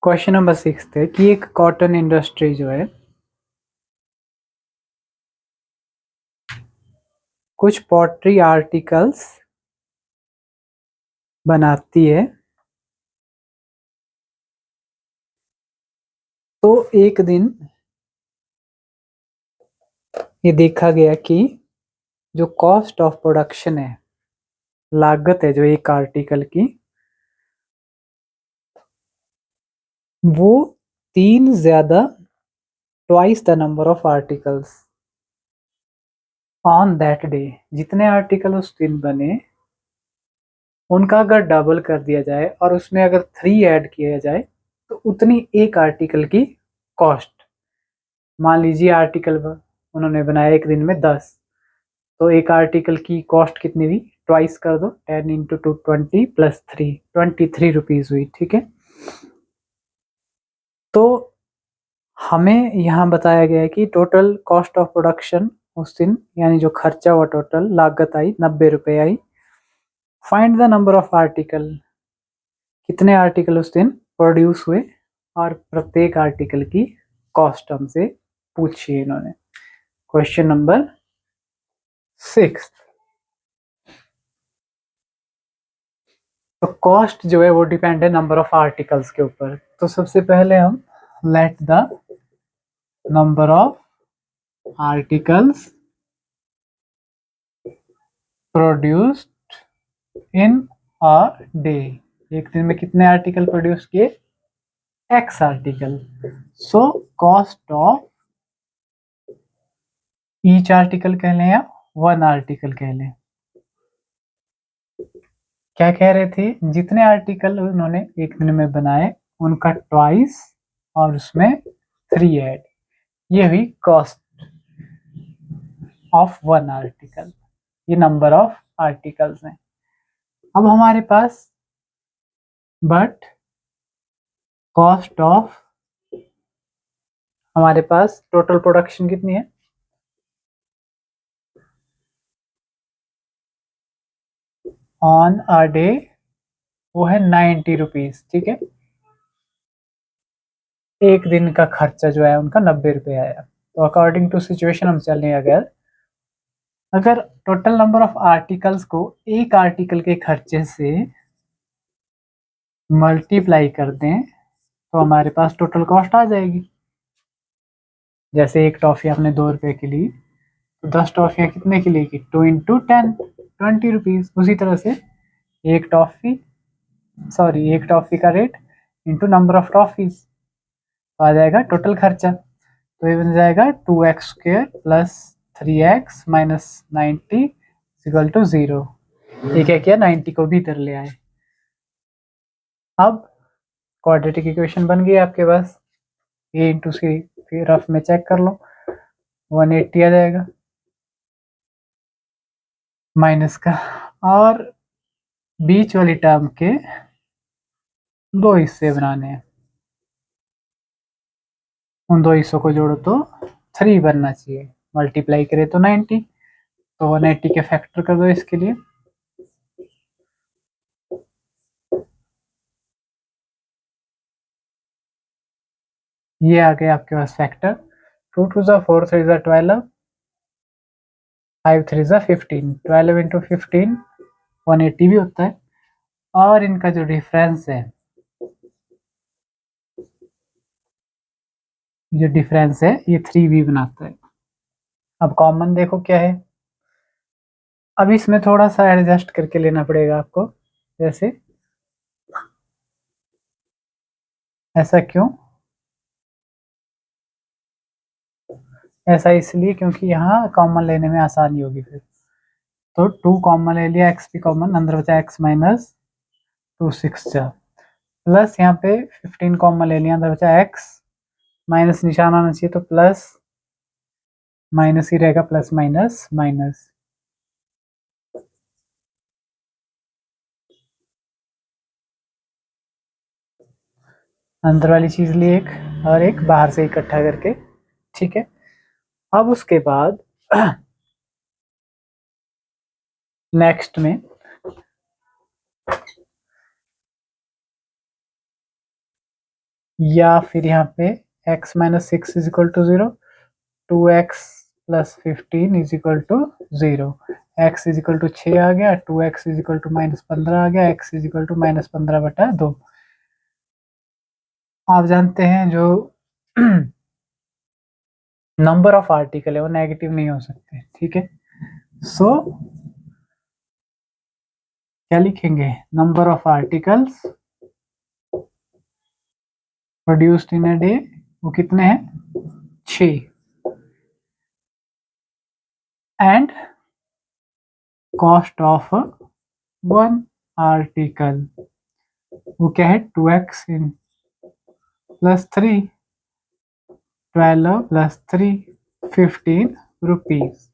Question number 6 है कि एक कॉटन इंडस्ट्री जो है कुछ पॉटरी आर्टिकल्स बनाती है। तो एक दिन ये देखा गया कि जो कॉस्ट ऑफ प्रोडक्शन है, लागत है जो एक आर्टिकल की, वो 3 ज्यादा twice the number of articles on that day. जितने आर्टिकल उस दिन बने उनका अगर डबल कर दिया जाए और उसमें अगर 3 ऐड किया जाए तो उतनी एक आर्टिकल की कॉस्ट। मान लीजिए आर्टिकल उन्होंने बनाया एक दिन में 10, तो एक आर्टिकल की कॉस्ट कितनी हुई, ट्वाइस कर दो, 10 इंटू 2 20 प्लस 3 23 रुपीज हुई। ठीक है, तो हमें यहाँ बताया गया है कि टोटल कॉस्ट ऑफ प्रोडक्शन उस दिन, यानी जो खर्चा हुआ, टोटल लागत आई 90 रुपये आई। Find the number of article, कितने आर्टिकल उस दिन प्रोड्यूस हुए और प्रत्येक आर्टिकल की कॉस्ट हमसे पूछी है इन्होंने। Question number 6। तो कॉस्ट जो है वो डिपेंड है नंबर ऑफ आर्टिकल्स के ऊपर। तो सबसे पहले हम let the number of articles produced in a day, एक दिन में कितने आर्टिकल प्रोड्यूस किए, x article. So cost of each article कह लें या वन आर्टिकल कह लें। क्या कह रहे थे, जितने आर्टिकल उन्होंने एक दिन में बनाए उनका ट्वाइस और उसमें 3 ऐड, ये हुई कॉस्ट ऑफ वन आर्टिकल। ये नंबर ऑफ आर्टिकल्स हैं। अब हमारे पास बट कॉस्ट ऑफ, हमारे पास टोटल प्रोडक्शन कितनी है, ऑन अ डे वो है 90 रुपीज। ठीक है, एक दिन का खर्चा जो है उनका 90 रुपये आया। तो अकॉर्डिंग टू सिचुएशन हम चलें, अगर अगर टोटल नंबर ऑफ आर्टिकल्स को एक आर्टिकल के खर्चे से मल्टीप्लाई कर दें तो हमारे पास टोटल कॉस्ट आ जाएगी। जैसे एक टॉफी आपने 2 रुपए की ली, तो 10 टॉफियाँ कितने की लेगी, 2 इंटू 10 20 रुपीज। उसी तरह से एक टॉफी, सॉरी एक टॉफी का rate into number of toffees, तो आ जाएगा टोटल खर्चा। तो ये बन जाएगा 2x² plus 3x minus 90 equal to 0। ये क्या किया, 90 को भी इधर ले आए। अब क्वाड्रेटिक इक्वेशन बन गई आपके पास, a इंटू सी, रफ में चेक कर लो, 180 आ जाएगा माइनस का, और बीच वाली टर्म के 2 हिस्से बनाने हैं। उन 2 हिस्सों को जोड़ो तो 3 बनना चाहिए, मल्टीप्लाई करे तो 90, तो 180 के फैक्टर कर दो इसके लिए। ये आ गया आपके पास फैक्टर, 2 टू ज़ा 4, 3 ज़ा 12, 5 3 ज़ा 15, 12 इंटू 15 180 भी होता है। और इनका जो डिफरेंस है, जो डिफरेंस है ये 3 भी बनाता है। अब कॉमन देखो क्या है, अब इसमें थोड़ा सा एडजस्ट करके लेना पड़ेगा आपको। जैसे ऐसा क्यों, ऐसा इसलिए क्योंकि यहाँ कॉमन लेने में आसानी होगी फिर। तो 2 कॉमन ले लिया, x भी कॉमन, अंदर बचा x माइनस 2 6 जा, प्लस यहाँ पे 15 कॉमन ले लिया, अंदर बचा x माइनस, निशान आना चाहिए तो प्लस माइनस ही रहेगा, प्लस माइनस माइनस। अंदर वाली चीज ली एक और एक बाहर से इकट्ठा करके। ठीक है, अब उसके बाद नेक्स्ट में या फिर यहाँ पे x minus 6 is equal to 0, 2x plus 15 is equal to 0, x is equal to 6 आ गया, 2x is equal to minus 15 आ गया, x is equal to minus 15/2। आप जानते हैं जो नंबर ऑफ आर्टिकल है वो नेगेटिव नहीं हो सकते, ठीक है। सो क्या लिखेंगे, number of articles produced in a day वो कितने हैं, 6, एंड कॉस्ट ऑफ 1 आर्टिकल वो क्या है, 2x in plus 3, 12 plus 3, 15 rupees.